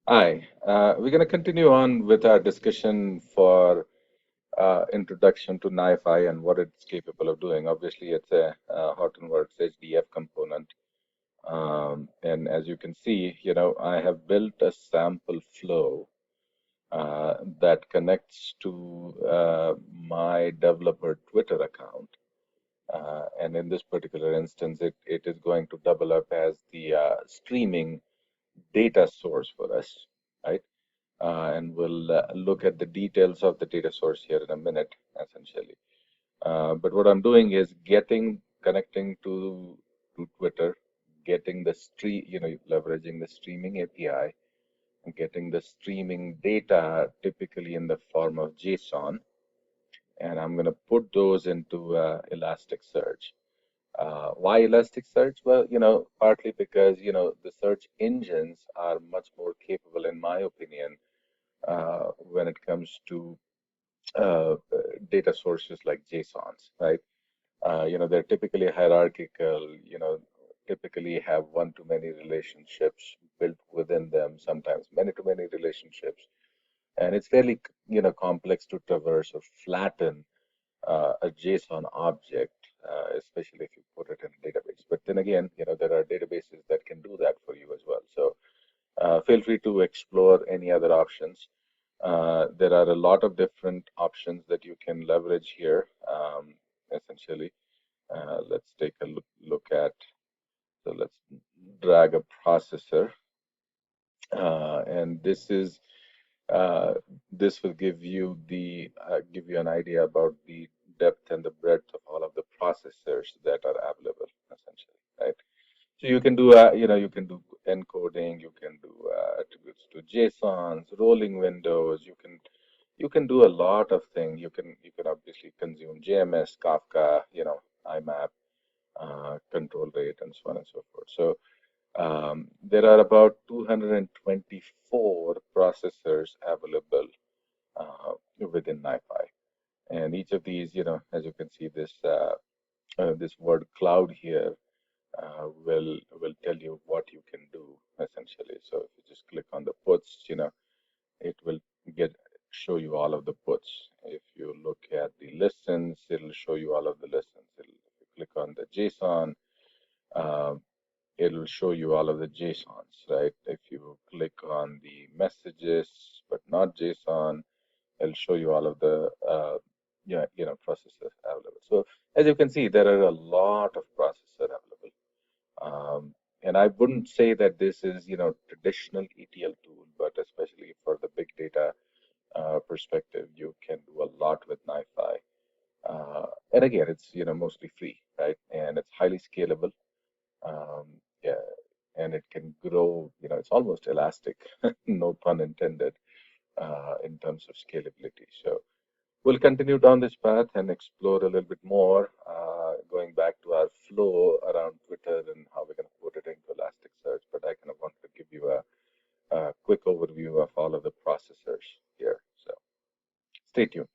Hi, we're going to continue on with our discussion for introduction to NiFi and what it's capable of doing. Obviously, it's a Hortonworks HDF component. And as you can see, I have built a sample flow that connects to my developer Twitter account. And in this particular instance, it is going to double up as the streaming data source for us, right? And we'll look at the details of the data source here in a minute, essentially. But what I'm doing is connecting to Twitter, getting the leveraging the streaming API, and getting the streaming data typically in the form of JSON, and I'm going to put those into Elasticsearch. Why Elasticsearch? Well, partly because, the search engines are much more capable, in my opinion, when it comes to uh, data sources like JSONs, right? They're typically hierarchical, typically have one-to-many relationships built within them, sometimes many-to-many relationships. And it's fairly, complex to traverse or flatten a JSON object, especially if you put it in a database. But then again, there are databases that can do that for you as well. So feel free to explore any other options. There are a lot of different options that you can leverage here, essentially. Let's take a look at, so let's drag a processor. And this will give you an idea about the depth and the breadth of all of the processors that are available, essentially, right? So you can do, you can do encoding, you can do attributes to JSONs, rolling windows. You can do a lot of things. You can obviously consume JMS, Kafka, IMAP, control rate, and so on and so forth. So there are about 224 processors available within NiFi, and each of these, as you can see, this word cloud here will tell you what you can do essentially. So if you just click on the puts, it will show you all of the puts. If you look at the listens, it'll show you all of the listens. If you click on the JSON, uh, it'll show you all of the JSONs, right? If you click on the messages but not JSON, it'll show you all of the processors available. So as you can see, there are a lot of processors available. And I wouldn't say that this is, traditional ETL tool, but especially for the big data perspective, you can do a lot with NiFi. And again, it's, mostly free, right? And it's highly scalable. Um, yeah, and it can grow, it's almost elastic, no pun intended, in terms of scalability. So we'll continue down this path and explore a little bit more, going back to our flow around Twitter and how we're going to put it into Elasticsearch. But I kind of wanted to give you a quick overview of all of the processors here. So stay tuned.